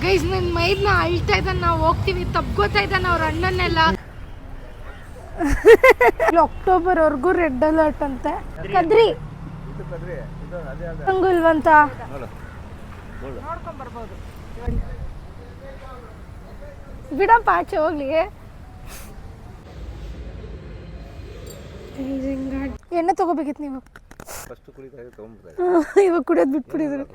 Guys ನನ್ನ ಮೈದ್ನ ಅಳ್ತಾ ಇದ್ದಾನೆ, ನಾವು ಹೋಗ್ತೀವಿ ತಪ್ಕೋತಾ ಇದ್ದಾನೆ ಅವ್ರ ಅಣ್ಣನ್ನೆಲ್ಲ. ಅಕ್ಟೋಬರ್ವರೆಗೂ ರೆಡ್ ಅಲರ್ಟ್ ಅಂತೆ. ಕದ್ರಿ ಹಂಗಲ್ವಂತ ಬಿಡಪ್ಪ ಆಚೆ ಹೋಗ್ಲಿ. ಎಣ್ಣೆ ತಗೋಬೇಕಿತ್ತು ನೀವು, ಇವಾಗ ಕುಡಿಯೋದು ಬಿಟ್ಬಿಟ್ಟಿದ್ರು.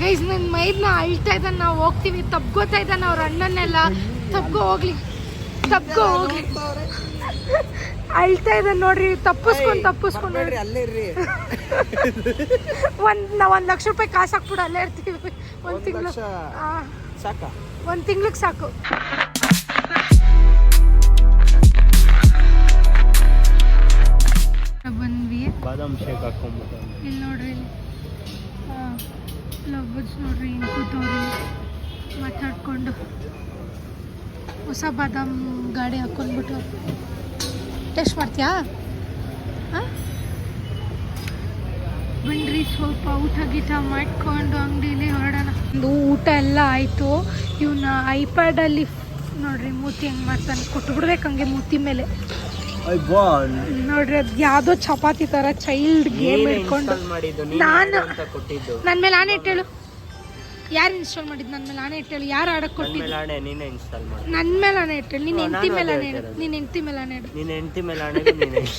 ಗೈಸ್ ನನ್ನ ಮೈದ್ನ ಅಳ್ತಾ ಇದ್ದಾನೆ, ನಾವು ಹೋಗ್ತೀವಿ ತಪ್ಕೋತಾ ಇದ್ದಾನೆ ಅವ್ರ ಅಣ್ಣನ್ನೆಲ್ಲ. ತಪ್ಕೋ ಹೋಗ್ಲಿ ಅಳ್ತಾ ಇದ್ದಾನೆ ನೋಡ್ರಿ. ತಪ್ಪಿಸ್ಕೊಂಡು ನಾವು 1 ಲಕ್ಷ ರೂಪಾಯಿ ಕಾಸು ಹಾಕ್ಬಿಡು, ಅಲ್ಲೇ ಇರ್ತೀವಿ ಒಂದು ತಿಂಗ್ಳಿಗೆ ಸಾಕು. ಬಂದ್ವಿ, ಬಾದಾಮ್ ಶೇಕ್ ಹಾಕೊಂಡ್ಬಿಟ್ಟು ಇಲ್ಲಿ ನೋಡ್ರಿ, ಲವ್ವರ್ಸ್ ನೋಡ್ರಿ ಹಿಂಗೆ ಕೂತವ್ರಿ ಮಾತಾಡ್ಕೊಂಡು. ಹೊಸ ಬಾದಾಮ್ ಗಾಡಿ ಹಾಕ್ಕೊಂಡ್ಬಿಟ್ಟು ಟೇಸ್ಟ್ ಮಾಡ್ತೀಯಾ? ಹಾಂ ಬನ್ರಿ ಸ್ವಲ್ಪ ಊಟ ಮಾಡ್ಕೊಂಡು ಅಂಗಡಿಲಿ ಹೊರಡೋಣ. ಒಂದು ಊಟ ಎಲ್ಲ ಆಯಿತು. ಇವನ್ನ ಐಪ್ಯಾಡಲ್ಲಿ ನೋಡ್ರಿ ಮೂತಿ ಹೆಂಗೆ ಮಾಡ್ತಾನೆ, ಕೊಟ್ಬಿಡ್ಬೇಕು ಹಂಗೆ ಮೂತಿ ಮೇಲೆ ನೋಡ್ರಿ. ಅದು ಯಾವುದೋ ಚಪಾತಿ ಥರ ಚೈಲ್ಡ್ ಗೇಮ್ ಇಟ್ಕೊಂಡು ನನ್ನ ಮೇಲೆ ಆನೆ ಇಟ್ಟೇಳು. ಯಾರು ಇನ್ಸ್ಟಾಲ್ ಮಾಡಿದ್ದು ನನ್ನ ಮೇಲೆ ಆನೆ ಇಟ್ಟೇಳು? ಯಾರು ಆಡಕ್ಕೆ ಕೊಟ್ಟಿದ್ದು? ನನ್ನ ಮೇಲೆ ಆನೆ ಇಟ್ಟೇಳು. ನಿನ್ನ ಹೆಂಡತಿ ಮೇಲೆ ಆನೆ ಇಡು, ನಿನ್ನ ಹೆಂಡತಿ ಮೇಲೆ ಆನೆ ಇಡು.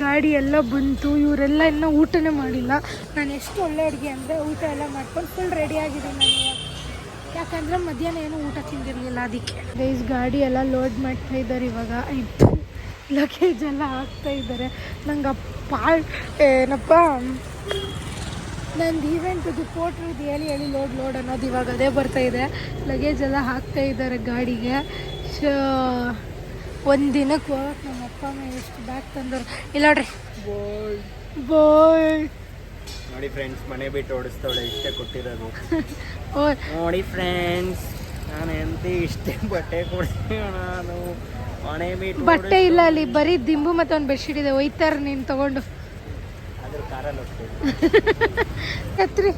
ಗಾಡಿ ಎಲ್ಲ ಬಂತು, ಇವರೆಲ್ಲ ಇನ್ನೂ ಊಟನೇ ಮಾಡಿಲ್ಲ. ನಾನು ಎಷ್ಟು ಒಳ್ಳೆ ಅಡುಗೆ ಅಂದರೆ ಊಟ ಎಲ್ಲ ಮಾಡ್ಕೊಂಡು ಫುಲ್ ರೆಡಿ ಆಗಿದ್ದೀನಿ ನಾನು. ಯಾಕಂದರೆ ಮಧ್ಯಾಹ್ನ ಏನೂ ಊಟ ತಿಂದಿರಲಿಲ್ಲ, ಅದಕ್ಕೆ. ಗೈಸ್ ಗಾಡಿ ಎಲ್ಲ ಲೋಡ್ ಮಾಡ್ತಾ ಇದ್ದಾರೆ ಇವಾಗ. ಲಗೇಜ್ ಎಲ್ಲ ಹಾಕ್ತಾ ಇದ್ದಾರೆ. ನಂಗೆ ಏನಪ್ಪ ನಂದು ಈವೆಂಟ್ದು ಫೋಟೋದು ಹೇಳಿ ಲೋಡ್ ಅನ್ನೋದು ಇವಾಗ ಅದೇ ಬರ್ತಾಯಿದೆ. ಲಗೇಜ್ ಎಲ್ಲ ಹಾಕ್ತಾ ಇದ್ದಾರೆ ಗಾಡಿಗೆ. ಸೊ ಒಂದು ದಿನಕ್ಕೆ ಹೋಗಕ್ಕೆ ನಮ್ಮ ಅಪ್ಪ ಅಮ್ಮ ಎಷ್ಟು ಬ್ಯಾಗ್ ತಂದರು. ಇಲ್ಲ ನೋಡ್ರಿ ಬೋಯ್ ನೋಡಿ ಫ್ರೆಂಡ್ಸ್, ಮನೆ ಬಿಟ್ಟು ಓಡಿಸ್ತಾವಳೆ, ಇಷ್ಟೇ ಕೊಟ್ಟಿರೋದು. ನೋಡಿ ಫ್ರೆಂಡ್ಸ್, ನಾನು ಎಂತ ಇಷ್ಟೇ ಬಟ್ಟೆ ಕೊಡ್ತೀನಿ, ನಾನು ಮನೆ ಬಿಟ್ಟು ಬಟ್ಟೆ ಇಲ್ಲ ಅಲ್ಲಿ, ಬರೀ ದಿಂಬು ಮತ್ತು ಒಂದು ಬೆಡ್ಶೀಟ್ ಇದೆ. ಒಯ್ತಾರೆ ನೀನು ತಗೊಂಡು ಅದ್ರ ಕಾರಲ್ಲಿ ಹೋಗ್ತೀನಿ. ಎತ್ರಿ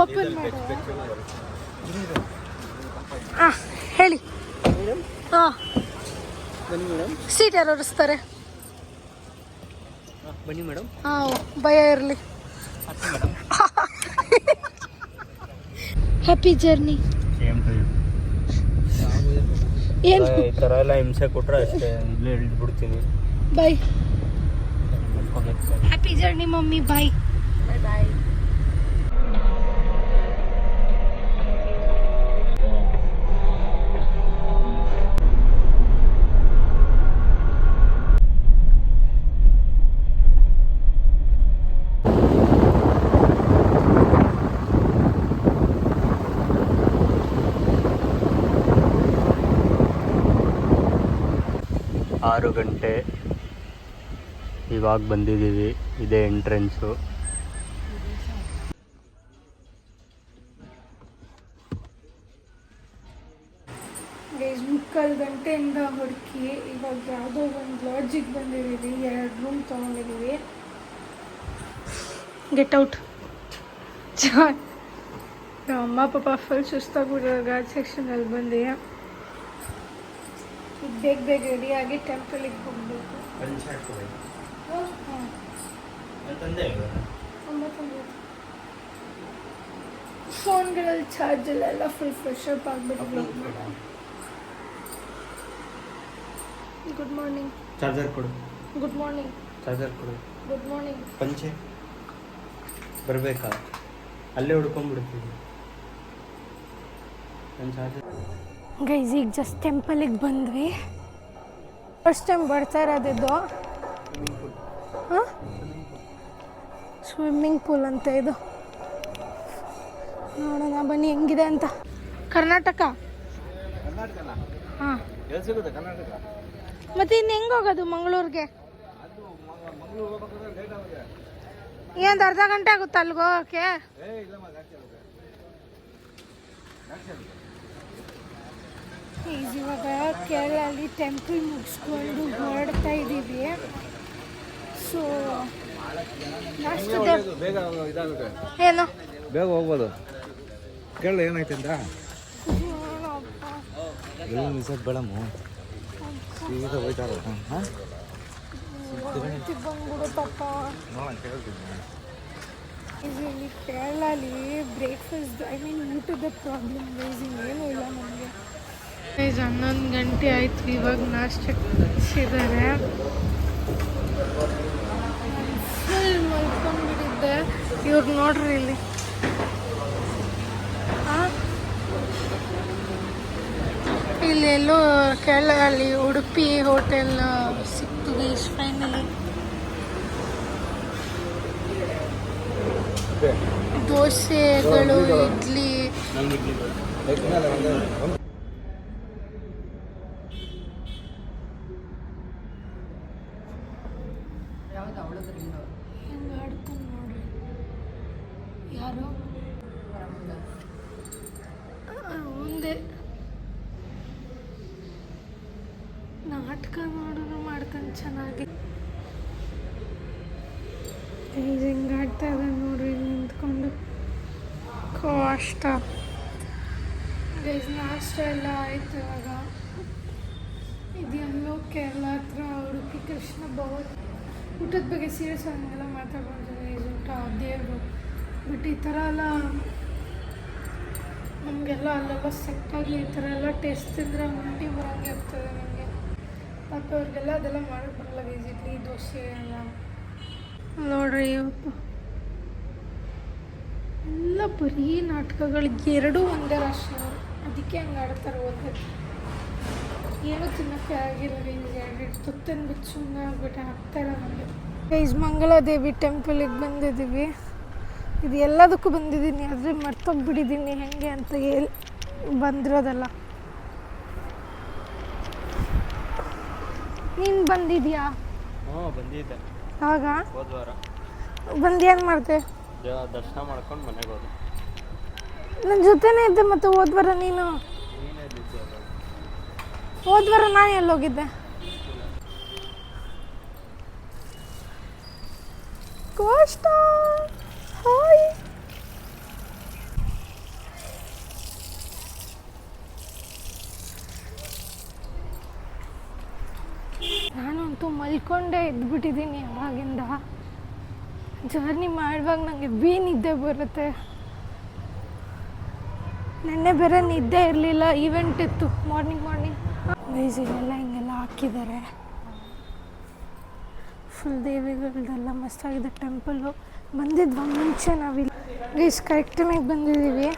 ಓಪನ್ ಮಾಡಿ. ಹಾಂ ಹೇಳಿ. ಹಾಂ ಸೀಟ್ ಯಾರು ಒರೆಸ್ತಾರೆ? ಬನ್ನಿ ಮೇಡಮ್. ಹಾಂ ಭಯ ಇರಲಿ. Happy journey. ಏನು ಈ ಥರ ಎಲ್ಲ ಹಿಂಸೆ ಕೊಟ್ಟರೆ ಅಷ್ಟೇ, ಇಲ್ಲೇ ಇಳ್ಬಿಡ್ತೀನಿ. Bye. Happy journey mummy. Bye bye. 6 ಗಂಟೆ ಇವಾಗ ಬಂದಿದ್ದೀವಿ. ಇದೇ ಎಂಟ್ರೆನ್ಸು. ಮುಕ್ಕಾಲು ಗಂಟೆಯಿಂದ ಹುಡುಕಿ ಇವಾಗ ಯಾವುದೋ ಒಂದು ಲಾಡ್ಜಿಗೆ ಬಂದಿದ್ದೀವಿ. 2 ರೂಮ್ ತೊಗೊಂಡಿದ್ದೀವಿ. Get out. ನಮ್ಮ ಅಮ್ಮ ಪಾಪ ಫುಲ್ ಸುಸ್ತಾಗ್ಬಿಡೋ ಗಾರ್ಡ್ ಸೆಕ್ಷನಲ್ಲಿ ಬಂದು ಈಗ ಬೇಗ ರೆಡಿಯಾಗಿ ಟೆಂಪಲಿಗೆ ಹೋಗಬೇಕು. ಫೋನ್ಗಳಲ್ಲಿ ಚಾರ್ಜಲ್ಲೆಲ್ಲ ಫುಲ್ ಫ್ರೆಶ್ ಅಪ್ ಆಗಿಬಿಟ್ಟು. Good morning. ಚಾರ್ಜರ್ ಕೊಡು. Good morning. ಚಾರ್ಜರ್ ಕೊಡು. Good morning. ಪಂಚೆ ಬರಬೇಕಾ? ಅಲ್ಲೇ ಹುಡ್ಕೊಂಡ್ಬಿಡ್ತೀವಿ. ನನ್ನ ಚಾರ್ಜರ್. ಗೈಸ್ ಈಗ ಜಸ್ಟ್ ಟೆಂಪಲಿಗೆ ಬಂದ್ವಿ. ಫಸ್ಟ್ ಟೈಮ್ ಬರ್ತಾ ಇರೋದಿದ್ದು. ಹಾಂ ಸ್ವಿಮ್ಮಿಂಗ್ ಪೂಲ್ ಅಂತ ಇದು. ನೋಡೋಣ ಬನ್ನಿ ಹೆಂಗಿದೆ ಅಂತ. ಕರ್ನಾಟಕ. ಹಾಂ ಮತ್ತೆ ಇನ್ನು ಹೆಂಗೆ ಹೋಗೋದು ಮಂಗಳೂರಿಗೆ? ಏನು ಅರ್ಧ ಗಂಟೆ ಆಗುತ್ತಾ ಅಲ್ಲಿಗೆ ಹೋಗೋಕ್ಕೆ? ಇವಾಗ ಕೇರಳಲ್ಲಿ ಟೆಂಪಲ್ ಮುಗಿಸ್ಕೊಂಡು ಹೊರಡ್ತಾ ಇದ್ದೀವಿ. ಸೊ ಬೇಗ ಇದಾಗುತ್ತೆ, ಏನು ಬೇಗ ಹೋಗ್ಬೋದು. ಕೇರಳ ಏನಾಯ್ತು ಅಂತ ಮಿಸಕ್ ಬೇಡಮ್ಮ, ಸೀದಾ ಹೋಯ್ತಾರ. ಬಂದ್ಬಿಡುತ್ತಪ್ಪ. ಇಲ್ಲಿ ಕೇರಳಲ್ಲಿ ಬ್ರೇಕ್ಫಾಸ್ಟ್ ಊಟದ ಪ್ರಾಬ್ಲಮ್ ಏನೂ ಇಲ್ಲ ನಮಗೆ. 11 ಗಂಟೆ ಆಯಿತು, ಇವಾಗ ನಾಷ್ಟಕ್ಕೆ ಹಚ್ಚಿದ್ದಾರೆ. ಫುಲ್ ಮಲ್ಕೊಂಡ್ಬಿಟ್ಟಿದ್ದೆ. ಇವ್ರು ನೋಡ್ರಿ ಇಲ್ಲಿ ಇಲ್ಲೆಲ್ಲೋ ಕೇರಳಲ್ಲಿ ಉಡುಪಿ ಹೋಟೆಲ್ ಸಿಕ್ತು ಗೈಸ್ ಫೈನಲಿ. ದೋಸೆಗಳು, ಇಡ್ಲಿ, ಹೆಂಗೆ ಆಡ್ಕೊಂಡು ನೋಡ್ರಿ. ಯಾರು ಮುಂದೆ ನಾಟಕ ಮಾಡೋನು ಮಾಡ್ತಾನೆ ಚೆನ್ನಾಗಿ. ಹಿಂಗೆ ಆಡ್ತಾ ಇದ್ದ ನೋಡ್ರಿ ನಿಂತ್ಕೊಂಡು. ಕಷ್ಟ ನಾಷ್ಟ ಎಲ್ಲ ಆಯ್ತು. ಇವಾಗ ಇದೆಲ್ಲೋ ಕೇರಳ ಹತ್ರ ಉಡುಪಿ ಕೃಷ್ಣ ಭವನ್. ಊಟದ ಬಗ್ಗೆ ಸೀರಿಯಸ್ ಹಂಗೆಲ್ಲ ಮಾತಾಡ್ಬಾರ್ದು. ಊಟ ದೇವರು. ಬಟ್ ಈ ಥರ ಎಲ್ಲ ನಮಗೆಲ್ಲ ಅಲ್ಲೆಲ್ಲ ಸೆಟ್ಟಾಗಲಿ ಈ ಥರ ಎಲ್ಲ ಟೇಸ್ಟ್ ತಿಂದರೆ ಉಂಟಿ ಬರೋಂಗೆ ಆಗ್ತದೆ ನನಗೆ. ಮತ್ತು ಅವ್ರಿಗೆಲ್ಲ ಅದೆಲ್ಲ ಮಾಡೋಕ್ಕೆ ಬರಲ್ಲ. ಇಡ್ಲಿ ದೋಸೆ ಎಲ್ಲ ನೋಡ್ರಿ. ಇವತ್ತು ಎಲ್ಲ ಬರೀ ನಾಟಕಗಳಿಗೆ ಎರಡೂ ಒಂದೇ ರಾಶಿ ಅವರು. ಅದಕ್ಕೆ ಹಂಗೆ ಆಡ್ತಾರೆ. ಓದಕ್ಕೆ ಏನೂ ತಿನ್ನೋಕ್ಕೆ ಆಗಿಲ್ಲ. ಎರಡು ತುತ್ತನ್ನು ಬಿಟ್ಟು ಸುಮ್ಮನೆ ಆಗ್ಬಿಟ್ಟು ಆಗ್ತಾಯಿಲ್ಲ ನಮಗೆ. ಮಂಗಳಾದೇವಿ ಟೆಂಪಲಿಗೆ ಬಂದಿದ್ದೀವಿ. ಇದು ಎಲ್ಲದಕ್ಕೂ ಬಂದಿದ್ದೀನಿ, ಆದರೆ ಮರ್ತೋಗ್ಬಿಟ್ಟಿದ್ದೀನಿ ಹೆಂಗೆ ಅಂತ ಹೇಳಿ ಬಂದಿರೋದಲ್ಲ. ನೀನು ಬಂದಿದ್ಯಾ? ಬಂದಿದ್ದೆ. ಆಗ ಹೋದ್ವಾರ ಬಂದು ಏನು ಮಾಡಿದೆ? ದರ್ಶನ ಮಾಡ್ಕೊಂಡು ಮನೆಗೆ ಹೋದೆ. ನನ್ನ ಜೊತೆನೇ ಇದ್ದೆ. ಮತ್ತು ಹೋದ್ವಾರ ನೀನು? ಹೋದ್ವಾರ ನಾನು ಎಲ್ಲೋಗಿದ್ದೆ? ಕಷ್ಟ. ಹಾಯ್. ನಾನಂತೂ ಮಲ್ಕೊಂಡೇ ಇದ್ಬಿಟ್ಟಿದ್ದೀನಿ ಅವಾಗಿಂದ. ಜರ್ನಿ ಮಾಡುವಾಗ ನನಗೆ ನಿದ್ದೆ ಬರುತ್ತೆ. ನೆನ್ನೆ ಬೇರೆ ನಿದ್ದೆ ಇರಲಿಲ್ಲ, ಈವೆಂಟ್ ಇತ್ತು ಮಾರ್ನಿಂಗ್. ಇಲ್ಲೆಲ್ಲ ಹಿಂಗೆಲ್ಲ ಹಾಕಿದ್ದಾರೆ. Full ದೇವಿಗಳದೆಲ್ಲ ಮಸ್ತಾಗಿದೆ temple. ಬಂದಿದ್ವಾ ಮುಂಚೆ ನಾವಿಲ್ಲಿ ಗೈಸ್ ಕರೆಕ್ಟ್ ಟೈಮಿಗೆ ಬಂದಿದ್ದೀವಿ.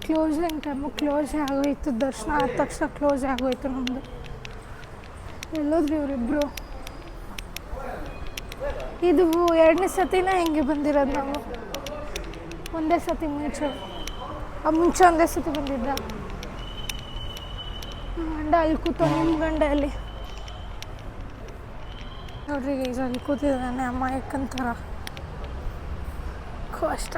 ಕ್ಲೋಸಿಂಗ್ ಟೈಮು ಕ್ಲೋಸೇ ಆಗೋಯ್ತು. ದರ್ಶನ ಆದ ತಕ್ಷಣ ಕ್ಲೋಸೇ ಆಗೋಯ್ತು ನಮ್ಮದು. ಎಲ್ಲೋದ್ರಿ ಇವರಿಬ್ಬರು? ಇದು 2ನೇ ಸತಿನ ಹೆಂಗೆ ಬಂದಿರೋದು ನಾವು? ಒಂದೇ ಸತಿ ಮುಂಚೆ ಒಂದೇ ಸತಿ ಬಂದಿದ್ದ. ಗಂಡ ಅಲ್ಲಿ ಕೂತ, ನಿಮ್ಮ ಗಂಡ ಅಲ್ಲಿ ನೋಡ್ರಿ ಈಗ ಅಲ್ಲಿ ಕೂತಿದ್ದಾನೆ ಅಮಾಯಕಂತರ. ಕಷ್ಟ.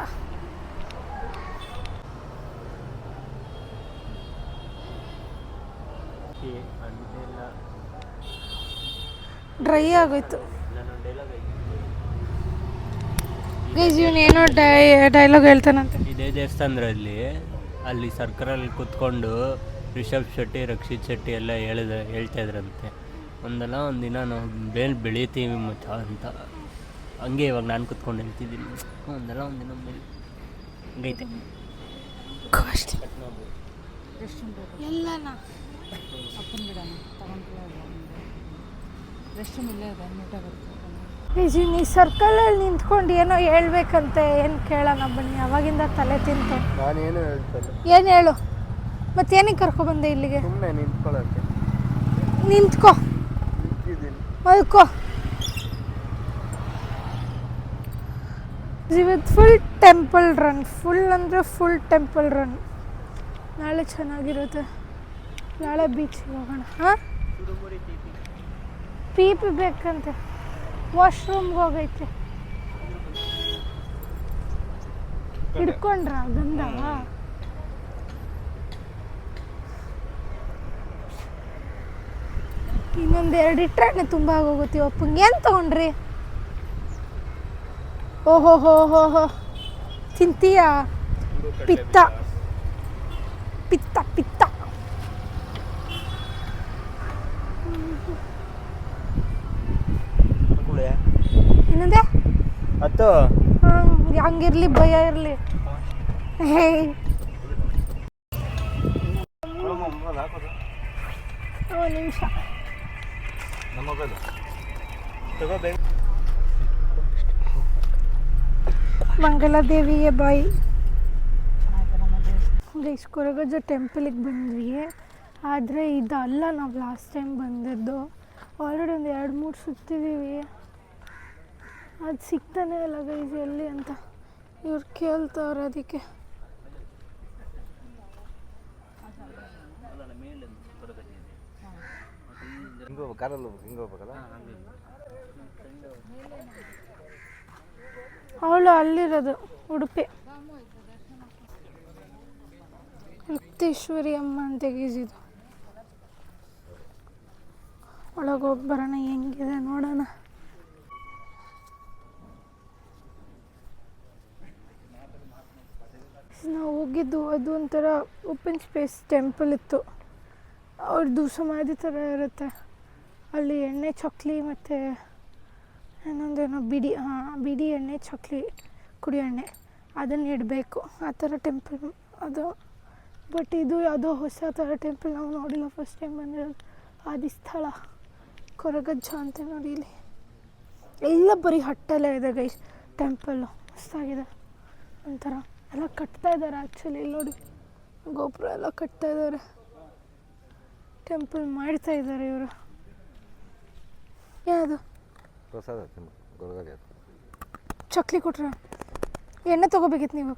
ಡ್ರೈ ಆಗೋಯ್ತು ಗೈಸ್. ಇವನೇನೋ ಡೈಲಾಗ್ ಹೇಳ್ತಾನಂತೆ. ಇದೇ ದೇವಸ್ಥಾನದಲ್ಲಿ ಅಲ್ಲಿ ಸರ್ಕಲಲ್ಲಿ ಕೂತ್ಕೊಂಡು ರಿಷಬ್ ಶೆಟ್ಟಿ, ರಕ್ಷಿತ್ ಶೆಟ್ಟಿ ಎಲ್ಲ ಹೇಳ್ತಾ ಇದ್ರಂತೆ. ಒಂದಲ್ಲ ಒಂದಿನ ನಾವು ಬೆಳಿತೀವಿ ಮಚ್ಚ ಅಂತ. ಹಂಗೆ ಇವಾಗ ನಾನು ಕೂತ್ಕೊಂಡು ಹೇಳ್ತಿದ್ದೀನಿ. ಒಂದಲ್ಲ ಒಂದಿನ ಹಂಗೈತೆ. ಎಲ್ಲನ ನೀ ಸರ್ಕಲಲ್ಲಿ ನಿಂತ್ಕೊಂಡು ಏನೋ ಹೇಳ್ಬೇಕಂತೆ. ಏನು ಕೇಳೋಣ ಬನ್ನಿ. ಅವಾಗಿಂದ ತಲೆ ತಿಂತು. ನಾನೇನು ಹೇಳ್ತಲ್ಲ. ಏನು ಹೇಳು? ಮತ್ತೇನಕ್ಕೆ ಕರ್ಕೊಬಂದೆ ಇಲ್ಲಿಗೆ? ಸುಮ್ಮನೆ ನಿಂತ್ಕೊಳ್ಳೋಕ್ಕೆ. ನಿಂತ್ಕೋ, ಮಲ್ಕೋ. ಇವತ್ತು ಫುಲ್ ಟೆಂಪಲ್ ರನ್. ಫುಲ್ ಅಂದರೆ ಫುಲ್ ಟೆಂಪಲ್ ರನ್. ನಾಳೆ ಚೆನ್ನಾಗಿರುತ್ತೆ. ನಾಳೆ ಬೀಚಿಗೆ ಹೋಗೋಣ. ಹಾಂ, ಪೀಪಿ ಬೇಕಂತೆ. ವಾಶ್ರೂಮ್ಗೆ ಹೋಗೈತೆ. ಹಿಡ್ಕೊಂಡ್ರ ಗಂಧ? ಇನ್ನೊಂದು 2 ಇಟ್ಟರೆ ತುಂಬ ಆಗೋಗುತ್ತೆ. ಅಪ್ಪಂಗೆ ಏನು ತೊಗೊಂಡ್ರಿ? ಓಹೋ ಹೋ ಹೋ ಹೋ ತಿಂತೀಯಾ? ಪಿತ್ತ ಪಿತ್ತ ಪಿತ್ತ. ಇನ್ನೊಂದೇ ಹತ್ತು ಹಂಗಿರ್ಲಿ, ಭಯ ಇರಲಿ. ಹೇ ನಿಮಿಷ ಮಂಗಲಾದೇವಿಗೆ ಬಾಯ್. ಗೈಸ್ ಕೊರಗಜ್ಜ ಟೆಂಪಲಿಗೆ ಬಂದ್ವಿ, ಆದರೆ ಇದಲ್ಲ ನಾವು ಲಾಸ್ಟ್ ಟೈಮ್ ಬಂದಿದ್ದು. ಆಲ್ರೆಡಿ ಒಂದು 2-3 ಸುತ್ತಿದ್ದೀವಿ, ಅದು ಸಿಗ್ತಾನೆ ಇಲ್ಲ ಗೈಸ್ ಎಲ್ಲಿ ಅಂತ. ಇವ್ರು ಕೇಳ್ತವ್ರೆ ಅದಕ್ಕೆ. ಅವಳು ಅಲ್ಲಿರೋದು ಉಡುಪಿ ಮುಕ್ತೇಶ್ವರಿ ಅಮ್ಮ ಅಂತ ಗೀಸಿದು. ಒಳಗೆ ಹೋಗಿ ಬರೋಣ, ಹೆಂಗಿದೆ ನೋಡೋಣ. ನಾವು ಹೋಗಿದ್ದು ಅದು ಒಂಥರ ಓಪನ್ ಸ್ಪೇಸ್ ಟೆಂಪಲ್ ಇತ್ತು. ಅವ್ರದ್ದು ಸಮಾಧಿ ಥರ ಇರುತ್ತೆ. ಅಲ್ಲಿ ಎಣ್ಣೆ ಚಕ್ಲಿ ಮತ್ತು ಇನ್ನೊಂದೇನೋ ಬಿಡಿ ಎಣ್ಣೆ ಚಕ್ಲಿ ಕುಡಿಯೋ ಎಣ್ಣೆ ಅದನ್ನು ಇಡಬೇಕು, ಆ ಥರ ಟೆಂಪಲ್ ಅದು. ಬಟ್ ಇದು ಯಾವುದೋ ಹೊಸ ಥರ ಟೆಂಪಲ್, ನಾವು ನೋಡಿಲ್ಲ, ಫಸ್ಟ್ ಟೈಮ್ ಬಂದಿರೋದು. ಆದಿಸ್ಥಳ ಕೊರಗಜ್ಜ ಅಂತ ನೋಡಿ. ಇಲ್ಲಿ ಎಲ್ಲ ಬರೀ ಹಟ್ಟೆಲ್ಲ ಇದೆ ಗೈಸ್. ಟೆಂಪಲ್ಲು ಮಸ್ತಾಗಿದೆ ಒಂಥರ. ಎಲ್ಲ ಕಟ್ತಾ ಇದ್ದಾರೆ ಆ್ಯಕ್ಚುಲಿ. ಇಲ್ಲಿ ನೋಡಿ ಗೋಪುರ ಎಲ್ಲ ಕಟ್ತಾ ಇದ್ದಾರೆ, ಟೆಂಪಲ್ ಮಾಡ್ತಾ ಇದ್ದಾರೆ ಇವರು. ಯಾವುದು ಚಕ್ಲಿ ಕೊಟ್ರ? ಎಣ್ಣೆ ತೊಗೋಬೇಕಿತ್ತು ನೀವು.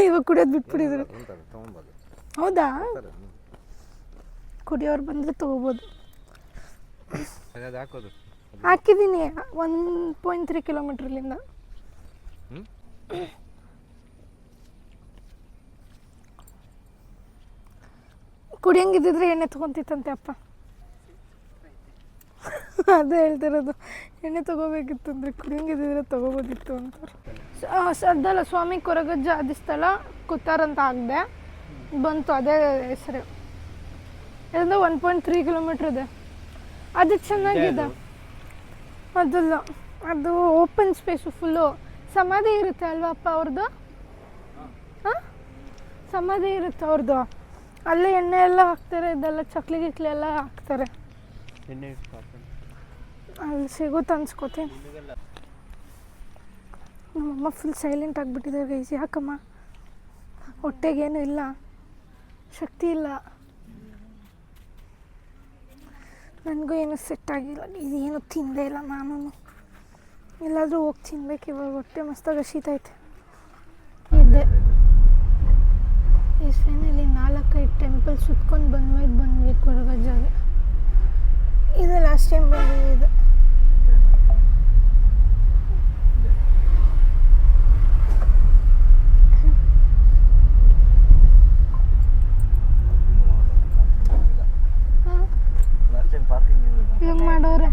ಇವಾಗ ಕುಡಿಯೋದು ಬಿಟ್ಬಿಟ್ಟಿದ್ರು. ಹೌದಾ? ಕುಡಿಯೋರು ಬಂದರೆ ತೊಗೋಬೋದು. ಹಾಕಿದ್ದೀನಿ 1.3 ಕಿಲೋಮೀಟ್ರಲ್ಲಿಂದ. ಕುಡಿಯಂಗಿದ್ದಿದ್ರೆ ಎಣ್ಣೆ ತೊಗೊತಿತ್ತಂತೆ ಅಪ್ಪ. ಅದೇ ಹೇಳ್ತಿರೋದು, ಎಣ್ಣೆ ತೊಗೋಬೇಕಿತ್ತು ಅಂದರೆ ಕುಡಿಯಂಗಿದ್ದಿದ್ರೆ ತೊಗೋಬೋದಿತ್ತು ಅಂತಾರೆ. ಅದಲ್ಲ, ಸ್ವಾಮಿ ಕೊರಗಜ್ಜ ಆದಿಸ್ಥಳ ಕುತ್ತಾರ ಅಂತ ಆಗದೆ ಬಂತು, ಅದೇ ಹೆಸರು. ಇದರಿಂದ 1.3 ಕಿಲೋಮೀಟ್ರ್ ಇದೆ. ಅದು ಚೆನ್ನಾಗಿದೆ. ಅದಲ್ಲ, ಅದು ಓಪನ್ ಸ್ಪೇಸು ಫುಲ್ಲು. ಸಮಾಧಿ ಇರುತ್ತೆ ಅಲ್ವಾ ಅಪ್ಪ ಅವ್ರದ್ದು? ಹಾಂ, ಸಮಾಧಿ ಇರುತ್ತೆ ಅವ್ರದ್ದು. ಅಲ್ಲೇ ಎಣ್ಣೆ ಎಲ್ಲ ಹಾಕ್ತಾರೆ, ಇದೆಲ್ಲ ಚಕ್ಲಿ ಗಿಕ್ಲಿ ಎಲ್ಲ ಹಾಕ್ತಾರೆ. ಅಲ್ಲಿ ಸಿಗುತ್ತೆ ಅನ್ಸ್ಕೋತೀನಿ. ನಮ್ಮಮ್ಮ ಫುಲ್ ಸೈಲೆಂಟ್ ಆಗಿಬಿಟ್ಟಿದ್ದಾರೆ ಗೈಸ್. ಯಾಕಮ್ಮ? ಹೊಟ್ಟೆಗೇನು ಇಲ್ಲ, ಶಕ್ತಿ ಇಲ್ಲ. ನನಗೂ ಏನು ಸೆಟ್ ಆಗಿಲ್ಲ, ಇದೇನು ತಿಂದೇ ಇಲ್ಲ ನಾನು. ಎಲ್ಲಾದರೂ ಹೋಗಿ ತಿನ್ಬೇಕು ಇವಾಗ, ಹೊಟ್ಟೆ ಮಸ್ತಾಗಿ ಹಸಿತೈತೆ. ಇದ್ದೆ ಈ ಫೈನಲಿ 4-5 ಟೆಂಪಲ್ ಸುತ್ಕೊಂಡು ಬಂದ್ವಿ ಕೊರಗಜ್ಜಗೆ. ಇದು ಲಾಸ್ಟ್ ಟೈಮ್ ಬಂದಿದೆ. ಇದು ಹೆಂಗೆ ಮಾಡೋರೆ?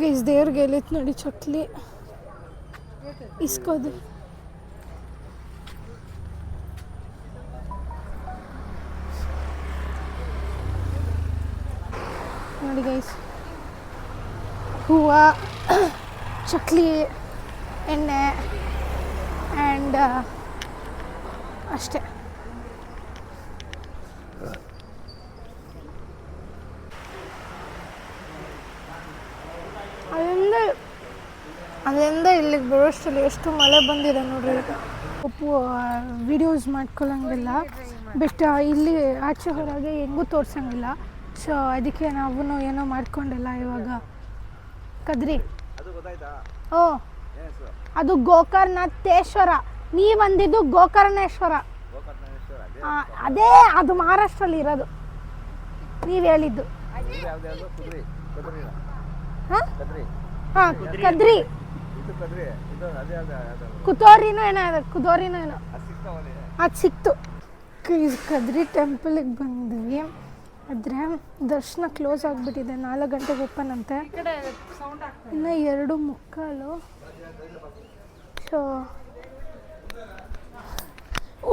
ಗೈಸ್ ದೇವ್ರಿಗೆ ಎಲ್ಲಿತ್ತು ನೋಡಿ ಚಕ್ಲಿ ಇಸ್ಕೋದು. ನೋಡಿ ಗೈಸ್, ಹೂವು, ಚಕ್ಲಿ, ಎಣ್ಣೆ ಆ್ಯಂಡ್ ಅಷ್ಟೇ. ಅಲ್ಲಿಂದ ಇಲ್ಲಿಗೆ ಬರೋಷ್ಟರಲ್ಲಿ ಎಷ್ಟು ಮಳೆ ಬಂದಿದೆ ನೋಡ್ರಿ. ಒಪ್ಪು ವಿಡಿಯೋಸ್ ಮಾಡ್ಕೊಳ್ಳೋಂಗಿಲ್ಲ, ಬಟ್ ಇಲ್ಲಿ ಆಚೆ ಹೊರಗೆ ಹೆಂಗೂ ತೋರ್ಸೋಂಗಿಲ್ಲ. ಸೊ ಅದಕ್ಕೆ ನಾವು ಏನೋ ಮಾಡ್ಕೊಂಡಿಲ್ಲ ಇವಾಗ. ಕದ್ರಿ ಓ, ಅದು ಗೋಕರ್ಣೇಶ್ವರ. ನೀವಂದಿದ್ದು ಗೋಕರ್ಣೇಶ್ವರ. ಅದೇ ಅದು ಮಹಾರಾಷ್ಟ್ರಲ್ಲಿ ಇರೋದು. ನೀವು ಹೇಳಿದ್ದು ಯಾವ್ದು ಕುದುರೆ ಕದ್ರಿನಾ ಹಾಂ ಕದ್ರಿ ಹಾಂ ಕದ್ರಿ ಇದು ಕದ್ರಿ ಇದು ಅದೇ ಕುತೋರಿನೋ ಏನೋ ಅದು ಕುದೋರಿನೋ ಏನೋ ಅದು ಸಿಕ್ತಾವಲ್ಲಿ ಅದು ಸಿಕ್ತು ಕದ್ರಿ ಟೆಂಪಲಿಗೆ ಬಂದ್ವಿ ಆದರೆ ದರ್ಶನ ಕ್ಲೋಸ್ ಆಗಿಬಿಟ್ಟಿದೆ 4 ಗಂಟೆಗೆ ಓಪನ್ ಅಂತೆ ಇನ್ನು 2:45 ಸೊ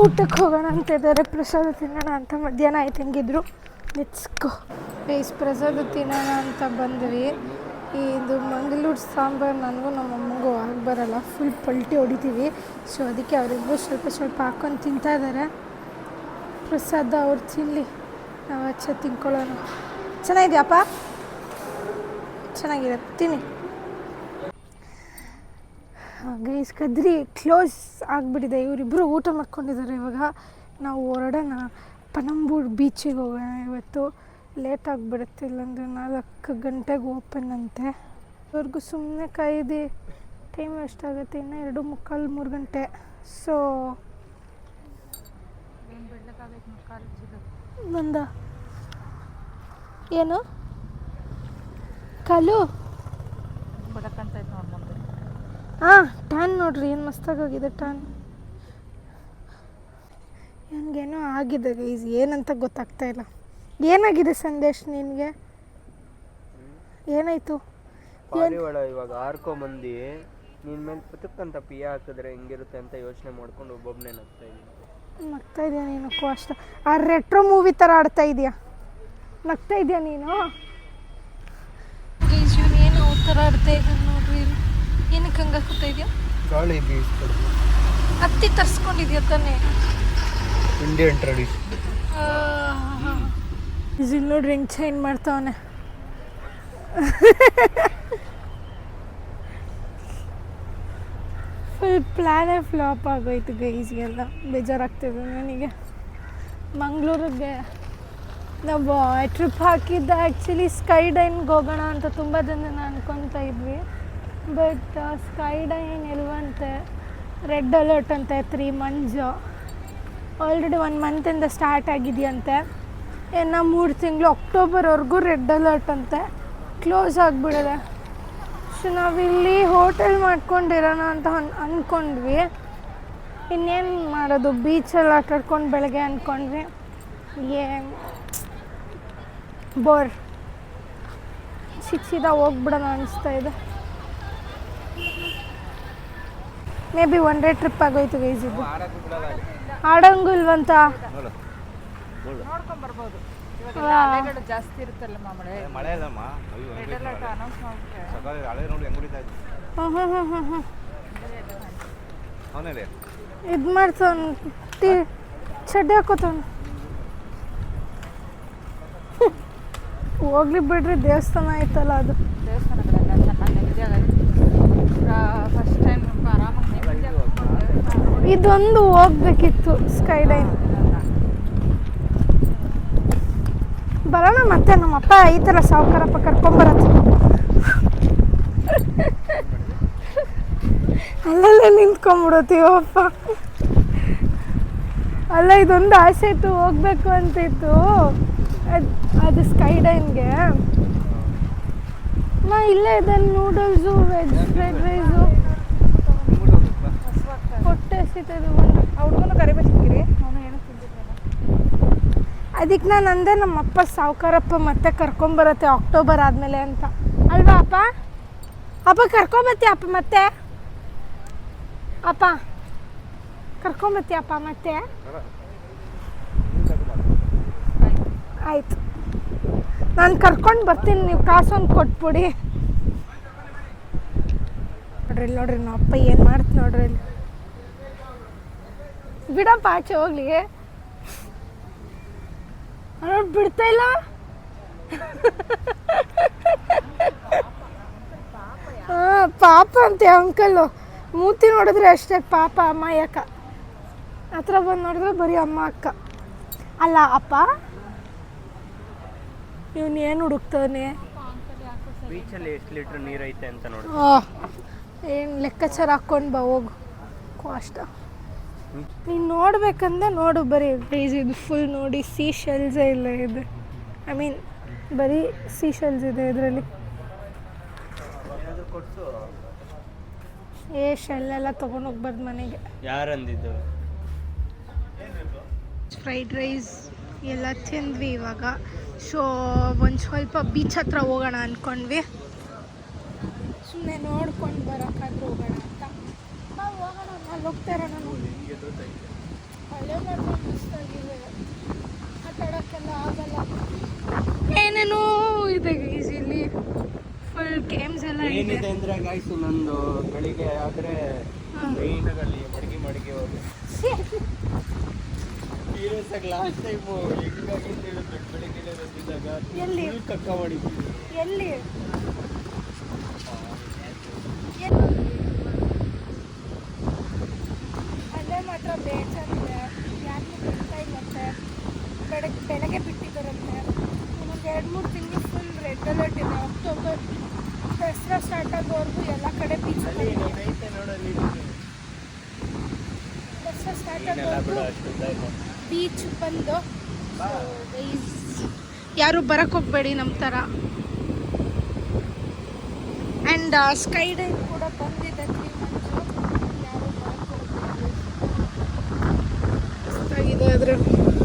ಊಟಕ್ಕೆ ಹೋಗೋಣ ಅಂತ ಇದ್ದಾರೆ ಪ್ರಸಾದ ತಿನ್ನೋಣ ಅಂತ ಮಧ್ಯಾಹ್ನ ಆಯ್ತು ಹೆಂಗಿದ್ರು ಲೆಟ್ಸ್ ಗೋ ಗೈಸ್ ಪ್ರಸಾದ ತಿನ್ನೋಣ ಅಂತ ಬಂದ್ವಿ ಇದು ಮಂಗಳೂರು ಸಾಂಬಾರು ನನಗೂ ನಮ್ಮ ಅಮ್ಮಗೂ ಆಗಿ ಬರಲ್ಲ ಫುಲ್ ಪಲ್ಟಿ ಹೊಡಿತೀವಿ ಸೊ ಅದಕ್ಕೆ ಅವರಿಬ್ಬರು ಸ್ವಲ್ಪ ಹಾಕ್ಕೊಂಡು ತಿಂತಾ ಇದ್ದಾರೆ ಪ್ರಸಾದ ಅವ್ರು ತಿನ್ನಲಿ ನಾವು ಆಚೆ ತಿನ್ಕೊಳ್ಳೋಣ ಚೆನ್ನಾಗಿದೆಯಪ್ಪ ಚೆನ್ನಾಗಿದೆ ತಿನ್ನಿ ಗೈಸ್ ಕದ್ರಿ ಕ್ಲೋಸ್ ಆಗಿಬಿಟ್ಟಿದೆ ಇವರಿಬ್ಬರು ಊಟ ಮಾಡ್ಕೊಂಡಿದ್ದಾರೆ ಇವಾಗ ನಾವು ಹೊರಡೋಣ ಪನಂಬೂರು ಬೀಚಿಗೆ ಹೋಗೋಣ ಇವತ್ತು ಲೇಟ್ ಆಗಿಬಿಡುತ್ತೆ ಇಲ್ಲಾಂದರೆ 4 ಗಂಟೆಗೆ ಓಪನ್ ಅಂತೆ ಅವ್ರಿಗೂ ಸುಮ್ಮನೆ ಕಾಯ್ದು ಟೈಮ್ ಎಷ್ಟಾಗುತ್ತೆ ಇನ್ನು 2:45 3 ಗಂಟೆ ಸೊ ಬಂದ ಏನು ಕಾಲು ಹಾಂ ಟ್ಯಾನ್ ನೋಡ್ರಿ ಏನು ಮಸ್ತಾಗಿದೆ ಟ್ಯಾನ್ ನನಗೇನೋ ಆಗಿದೆ ಗೈಸ್ ಏನಂತ ಗೊತ್ತಾಗ್ತಾ ಇಲ್ಲ ಏನಾಗಿದೆ ಸಂದೇಶ್ ನಿನಗೆ ಏನಾಯಿತು ಪಾರಿವಾಳ ಇವಾಗ ಹಾರ್ಕೊಂಬಂದು ನಿನ್ನ ಮೇಲೆ ಪುತಕ್ಕಂತ ಪಿಯ ಹಾಕಿದ್ರೆ ಹೆಂಗಿರುತ್ತೆ ಅಂತ ಯೋಚನೆ ಮಾಡ್ಕೊಂಡು ಒಬ್ಬೊಬ್ಬನೇ ನಗ್ತಾ ಇದೆಯಾ ನೀನು ಅಷ್ಟ ಆ ರೆಟ್ರೋ ಮೂವಿ ಥರ ಆಡ್ತಾ ಇದೆಯಾ ನಗ್ತಾ ಇದೆಯಾ ನೀನು ಏನು ಥರ ಆಡ್ತಾ ಇದ್ದಾನೆ ನೋಡ್ರಿ ಏನಕ್ಕೆ ಹಂಗೆ ಹಾಕ್ತಾ ಇದೆಯಾ ಗಾಳಿ ಬೀಸ್ತಾರೆ ಹತ್ತಿ ತರಿಸ್ಕೊಂಡಿದ್ಯಾ ತಾನೇ ಇಂಡಿಯನ್ ಟ್ರೆಡಿಷನ್ ಇಲ್ಲಿ ನೋಡ್ರಿ ಹೆಂಗೆ ಚೇಂಜ್ ಮಾಡ್ತಾವನೆ ಫುಲ್ ಪ್ಲ್ಯಾನೇ ಫ್ಲಾಪ್ ಆಗೋಯ್ತು ಗೈಸ್ಗೆಲ್ಲ ಬೇಜಾರಾಗ್ತಿದೆ ನನಗೆ ಮಂಗಳೂರಿಗೆ ನಾವು ಟ್ರಿಪ್ ಹಾಕಿದ್ದ ಆ್ಯಕ್ಚುಲಿ ಸ್ಕೈ ಡೈನ್ಗೆ ಹೋಗೋಣ ಅಂತ ತುಂಬ ಜನ ಅನ್ಕೊತಾ ಇದ್ವಿ ಬಟ್ ಸ್ಕೈ ಡೈನ್ ಇಲ್ವಂತೆ ರೆಡ್ ಅಲರ್ಟ್ ಅಂತೆ 3 ಮಂತ್ಸ್ ಆಲ್ರೆಡಿ 1 ಮಂತಿಂದ ಸ್ಟಾರ್ಟ್ ಆಗಿದೆಯಂತೆ ಇನ್ನು 3 ತಿಂಗಳು ಅಕ್ಟೋಬರ್ವರೆಗೂ ರೆಡ್ ಅಲರ್ಟ್ ಅಂತೆ ಕ್ಲೋಸ್ ಆಗಿಬಿಡಿದೆ ಸೊ ನಾವಿಲ್ಲಿ ಹೋಟೆಲ್ ಮಾಡ್ಕೊಂಡಿರೋಣ ಅಂತ ಅಂದ್ಕೊಂಡ್ವಿ ಇನ್ನೇನು ಮಾಡೋದು ಬೀಚಲ್ಲಿ ಆಟಾಡ್ಕೊಂಡು ಬೆಳಗ್ಗೆ ಅಂದ್ಕೊಂಡ್ವಿ ಬೋರ್ ಸೀದಾ ಹೋಗ್ಬಿಡೋಣ ಅನಿಸ್ತಾ ಇದೆ ಮೇ ಬಿ 1 ಡೇ ಟ್ರಿಪ್ ಆಗೋಯ್ತು ಗೈಸ್ ಇದು ಆಡಂಗೂ ಇಲ್ವಂತ ಜಾಸ್ತಿ ಇರುತ್ತಲ್ಲ ಮಳೆ ಅಲ್ಲಮ್ಮ ಹಳೆ ನೋಡಿ ಹೆಂಗ್ ಹೊಡಿತಾ ಇತ್ತು ಅವನೇ ಇದು ಮಾಡ್ತಾನ ಚಡ್ಡಿ ಹಾಕೋತಾನ ಹೋಗ್ಲಿ ಬಿಡ್ರಿ ದೇವಸ್ಥಾನ ಆಯ್ತಲ್ಲ ಅದು ದೇವಸ್ಥಾನಗಳೆಲ್ಲ ಚೆನ್ನಾಗಿ ಫಸ್ಟ್ ಟೈಮ್ ಆರಾಮಾಗಿ ಇದೊಂದು ಹೋಗ್ಬೇಕಿತ್ತು ಸ್ಕೈ ಡೈನ್ ಬರೋಣ ಮತ್ತೆ ನಮ್ಮಪ್ಪ ಈ ಥರ ಸಾವುಕಾರಪ್ಪ ಕರ್ಕೊಂಬರತ್ತೆ ಅಲ್ಲಲ್ಲೇ ನಿಂತ್ಕೊಂಡ್ಬಿಡುತ್ತೀವಪ್ಪ ಅಲ್ಲ ಇದೊಂದು ಆಸೆ ಇತ್ತು ಹೋಗ್ಬೇಕು ಅಂತಿತ್ತು ಅದು ಸ್ಕೈ ಡೈನ್ಗೆ ನಾ ಇಲ್ಲೇ ಇದೆ ನೂಡಲ್ಸು ವೆಜ್ ಫ್ರೈಡ್ ರೈಸು ಹೊಟ್ಟೆ ಹಸಿತದು ಹುಡುಗನು ಕರಿಬೇಕಿರಿ ಅವನು ಏನೋ ತಿಂದಿದ್ದಾನೆ ಅದಕ್ಕೆ ನಾನು ಅಂದೆ ನಮ್ಮಪ್ಪ ಸಾವುಕಾರಪ್ಪ ಮತ್ತೆ ಕರ್ಕೊಂಬರತ್ತೆ ಅಕ್ಟೋಬರ್ ಆದಮೇಲೆ ಅಂತ ಅಲ್ವಾ ಅಪ್ಪ ಅಪ್ಪ ಕರ್ಕೊಂಬತ್ತಿ ಅಪ್ಪ ಮತ್ತೆ ಅಪ್ಪ ಕರ್ಕೊಂಬತ್ತಿ ಅಪ್ಪ ಮತ್ತೆ ಆಯಿತು ನಾನು ಕರ್ಕೊಂಡು ಬರ್ತೀನಿ ನೀವು ಕಾಸೊಂದು ಕೊಟ್ಬಿಡಿ ನೋಡ್ರಿ ನಮ್ಮ ಅಪ್ಪ ಏನು ಮಾಡ್ತು ನೋಡ್ರಿ ಇಲ್ಲಿ ಬಿಡಪ್ಪ ಆಚೆ ಹೋಗ್ಲಿ ಬಿಡ್ತಾ ಇಲ್ಲ ಪಾಪ ಅಂತೆ ಅಂಕಲ್ಲು ಮೂತಿ ನೋಡಿದ್ರೆ ಅಷ್ಟೇ ಪಾಪ ಅಮ್ಮ ಯಾಕ ಹತ್ರ ಬಂದು ನೋಡಿದ್ರೆ ಬರೀ ಅಮ್ಮ ಅಕ್ಕ ಅಲ್ಲ ಅಪ್ಪ ಇವನು ಏನು ಹುಡುಕ್ತಾನೆ ಬೀಚಲ್ಲಿ ಎಷ್ಟು ಲೀಟ್ರ್ ನೀರು ಐತೆ ಅಂತ ನೋಡಿ ಏನು ಲೆಕ್ಕಾಚಾರ ಹಾಕ್ಕೊಂಡು ಬಾ ಹೋಗು ಅಷ್ಟ ನೀನು ನೋಡ್ಬೇಕಂದ್ರೆ ನೋಡು ಬರೀ ಪ್ಲೀಸ್ ಇದು ಫುಲ್ ನೋಡಿ ಸೀ ಶೆಲ್ಸೇ ಇಲ್ಲ ಇದು ಐ ಮೀನ್ ಬರೀ ಸೀಶೆಲ್ಸ್ ಇದೆ ಇದರಲ್ಲಿ. ಶೆಲ್ಲೆಲ್ಲ ತೊಗೊಂಡು ಹೋಗ್ಬಾರ್ದು ಮನೆಗೆ. ಯಾರಂದಿದ್ದು? ಫ್ರೈಡ್ ರೈಸ್ ಎಲ್ಲ ತಿಂದ್ವಿ ಇವಾಗ. ಸೊ ಒಂದು ಸ್ವಲ್ಪ ಬೀಚ್ ಹತ್ರ ಹೋಗೋಣ ಅಂದ್ಕೊಂಡ್ವಿ. ಸುಮ್ಮನೆ ನೋಡ್ಕೊಂಡು ಬರೋಕ್ಕಾದ್ರೂ ಹೋಗೋಣ ಅಂತ. ಹೋಗೋಣ, ಅಲ್ಲಿ ಹೋಗ್ತಾ ಇರೋಣ. ಹಳೆ ಮಾಡ್ಕೊಂಡು ಮಸ್ತಾಗಿದೆ, ಆಟ ಆಡೋಕ್ಕೆಲ್ಲ ಆಗಲ್ಲ. ಏನೇನೋ ಇದೆ ಇಲ್ಲಿ, ಫುಲ್ ಗೇಮ್ಸ್ ಎಲ್ಲ ಏನಿದೆ ಅಂದರೆ ಗಾಯ್ಸು, ನಂದು ಬೆಳಿಗ್ಗೆ ಆದರೆ ಮೈನಾಗಲ್ಲಿ ಮಡಗಿ ಹೋಗಿ ಸೀರಿಯಸ್ ಆಗಿ ಲಾಸ್ಟ್ ಟೈಮು ಹೆಂಗಾಗಿತ್ತು ಬೆಳಿಗ್ಗೆ ಬಂದಿದ್ದಾಗ ಎಲ್ಲಿ ಕಕ್ಕ ಮಾಡಿದ್ವಿ. ಎಲ್ಲಿ ಅಲ್ಲೇ ಮಾತ್ರ ಬೇಜಾರಿದೆ. ಯಾರನ್ನೂ ಬಿಡ್ತಾ ಇಲ್ಲಂತೆ, ಬೆಳಗ್ಗೆ ಬಿಟ್ಟಿದ್ದಾರಂತೆ. ಇನ್ನೊಂದು 2-3 ತಿಂಗಳು ಫುಲ್ ರೆಡ್ ಅಲರ್ಟ್ ಇದೆ. ಅಕ್ಟೋಬರ್ ದಸರಾ ಸ್ಟಾರ್ಟ್ ಆಗೋವರೆಗೂ ಎಲ್ಲ ಕಡೆ ಬೀಚ್ ದಸರಾ ಸ್ಟಾರ್ಟ್ ಆಗೋವರೆಗೂ ಬೀಚ್ ಬಂದು. ಯಾರು ಬರಕ್ಕೆ ಹೋಗ್ಬೇಡಿ ನಮ್ಮ ಥರ. ಆ್ಯಂಡ್ ಸ್ಕೈ ಡೈವ್ ಕೂಡ ಬಂದಿದೆ 3 months. ಯಾರು ಬರಕ್ಕೆ ಹೋಗ್ಬೇಡಿ,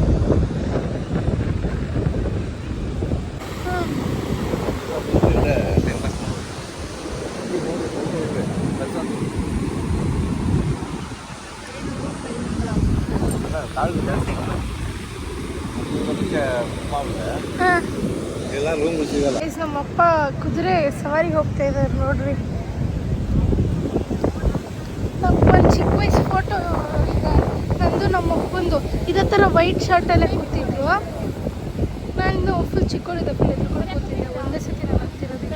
ಮಸ್ತಾಗಿದೆ ಅದರಲ್ಲಿ. ನಮ್ಮಪ್ಪ ಕುದುರೆ ಸವಾರಿಗೆ ಹೋಗ್ತಾ ಇದ್ದಾರೆ ನೋಡ್ರಿ. ನಮ್ಮೊಂದು ಚಿಕ್ಕ ವಯಸ್ಸು ಫೋಟೋ ಈಗ ನಂದು ನಮ್ಮಪ್ಪಂದು ಇದೇ ಥರ ವೈಟ್ ಶರ್ಟಲ್ಲೇ ಕೂತಿದ್ರು. ನಾನು ಫುಲ್ ಚಿಕ್ಕವಳಿದ್ದ ಫುಲ್ ಎದ್ಕೊಂಡು ಕೂತಿದ್ದೆ. ಒಂದೇ ಸತಿ ನಾನು ಆಗ್ತಿರೋದು.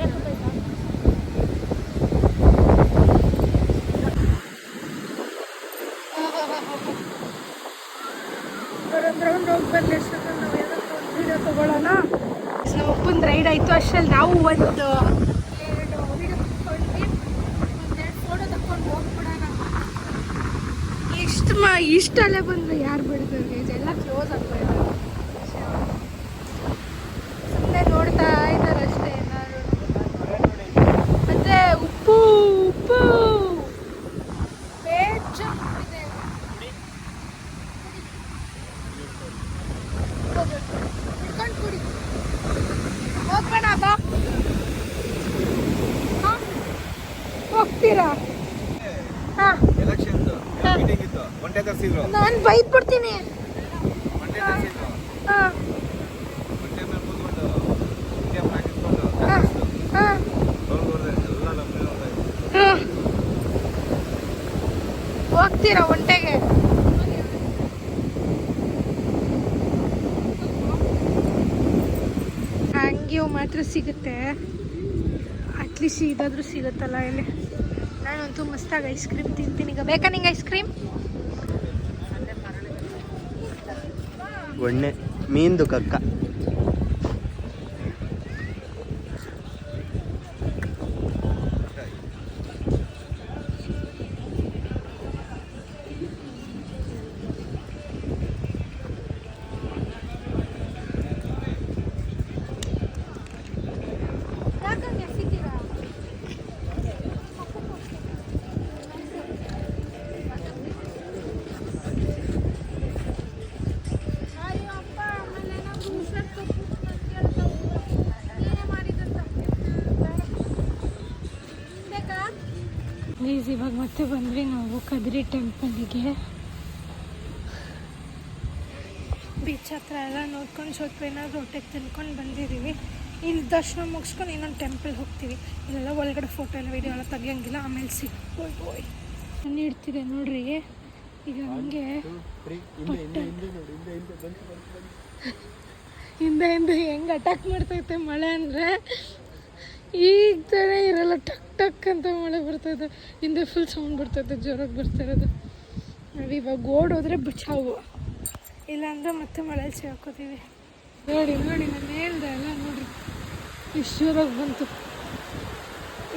ಒಂದು ರೌಂಡ್ ಹೋಗಿ ಬಂದ ಅಷ್ಟೊತ್ತು ನಾವು ಯಾವ್ದಾದ್ರು ಒಂದು ವೀಡಿಯೋ ತೊಗೊಳ್ಳೋಣ. ನಮ್ಮ ಅಪ್ಪನ ರೈಡ್ ಆಯಿತು. ಅಷ್ಟರಲ್ಲಿ ನಾವು ಒಂದು 2 ವೀಡಿಯೋ ತಗೊಂಡ್ವಿ, 1-2 ಫೋಟೋ ತಗೊಂಡು ಹೋಗ್ಬಿಡೋಣ. ಇಷ್ಟಲ್ಲೇ ಬಂದರೆ ಯಾರು ಬಿಡ್ತಾರೆ? ಇದೆಲ್ಲ ಕ್ಲೋಸ್ ಆಗ್ತಾ ಇದೆ. ಸುಮ್ಮನೆ ನೋಡ್ತಾ ಇದ್ದಾರೆ ಅಷ್ಟೇ ಎಲ್ಲರೂ. ಮತ್ತೆ ಉಪ್ಪು ಬೇಜಾರಿದೆ. ಇಟ್ಕೊಂಡು ಕುಡಿ ಹೋಗೋಣ ಬಾ. ಹೋಗ್ತೀರಾ? ಹಾಂ, ನಾನು ಬೈದ್ ಬಿಡ್ತೀನಿ. ಹಾಂ ಹೋಗ್ತೀರಾ ಒಂಟೆಗೆ? ಹಂಗೆ ಮಾತ್ರ ಸಿಗುತ್ತೆ, ಅಟ್ಲೀಸ್ಟ್ ಇದಾದರೂ ಸಿಗುತ್ತಲ್ಲ ಇಲ್ಲಿ. ನಾನಂತೂ ಮಸ್ತಾಗಿ ಐಸ್ ಕ್ರೀಮ್ ತಿಂತೀನಿ. ಈಗ ಬೇಕಾ ನಿಂಗೆ ಐಸ್ ಕ್ರೀಮ್? ಒಣ್ಣೆ ಮೀನ್ದು ಕಕ್ಕ. ಇವಾಗ ಮತ್ತೆ ಬಂದ್ವಿ ನಾವು ಕದ್ರಿ ಟೆಂಪಲ್ಗೆ. ಬೀಚ್ ಹತ್ರ ಎಲ್ಲ ನೋಡ್ಕೊಂಡು ಸ್ವಲ್ಪ ಏನಾದರೂ ಹೊಟ್ಟೆಗೆ ತಿನ್ಕೊಂಡು ಬಂದಿದ್ದೀವಿ. ಇಲ್ಲಿ ದರ್ಶನ ಮುಗಿಸ್ಕೊಂಡು ಇನ್ನೊಂದು ಟೆಂಪಲ್ ಹೋಗ್ತೀವಿ. ಇಲ್ಲೆಲ್ಲ ಒಳಗಡೆ ಫೋಟೋ ಎಲ್ಲ ವೀಡಿಯೋ ಎಲ್ಲ ತೆಗಿಯೋಂಗಿಲ್ಲ. ಆಮೇಲೆ ಸಿಗ್ಬೋದು. ನಾನು ಇಡ್ತಿದೆ ನೋಡ್ರಿ. ಈಗ ಹಂಗೆ ಹಿಂದೆ ಹೆಂಗೆ ಅಟ್ಯಾಕ್ ಮಾಡ್ತೈತೆ ಮಳೆ ಅಂದರೆ. ಈಗ ಥರ ಇರಲ್ಲ, ಟಕ್ ಟಕ್ ಅಂತ ಮಳೆ ಬರ್ತದೆ. ಹಿಂದೆ ಫುಲ್ ಸೌಂಡ್ ಬರ್ತೈತೆ, ಜೋರಾಗಿ ಬರ್ತಾ ಇರೋದು. ನಾವು ಇವಾಗ ಓಡೋದ್ರೆ ಬಚಾವು, ಇಲ್ಲಾಂದ್ರೆ ಮತ್ತೆ ಮಳೆಯಲ್ಲಿ ಸಿಗಾಕೋತೀವಿ. ನೋಡಿ ನಾನು ಹೇಳ್ದೆ ಎಲ್ಲ ನೋಡ್ರಿ ಎಷ್ಟು ಜೋರಾಗಿ ಬಂತು.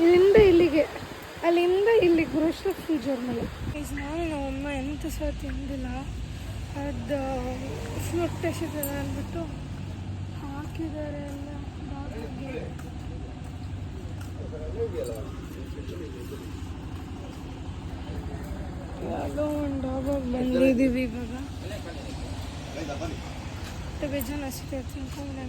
ಇಲ್ಲಿಂದ ಇಲ್ಲಿಗೆ, ಅಲ್ಲಿಂದ ಇಲ್ಲಿಗೆ ಬರೋಷ್ಟು ಫುಲ್ ಜೋರು ಮಳೆ. ಈಗ ನಮ್ಮಮ್ಮ ಎಂತ ಸಹ ತಿಂದಿಲ್ಲ. ಅದು ಫ್ಲೂಟ್ ಟೆಸ್ಟ್ ಇದೆ ಅಂದ್ಬಿಟ್ಟು ಹಾಕಿ ಹಾಕಿದ್ದಾರೆ ಎಲ್ಲ ಡಾಬಾಗೆ. ಯಾವುದೋ ಒಂದು ಡಾಬಾಗೆ ಬಂದಿದ್ದೀವಿ ಇವಾಗ. ಬೇಜಾನ್ ಅಷ್ಟೇ ತಿನ್ಕೊಂಡೆ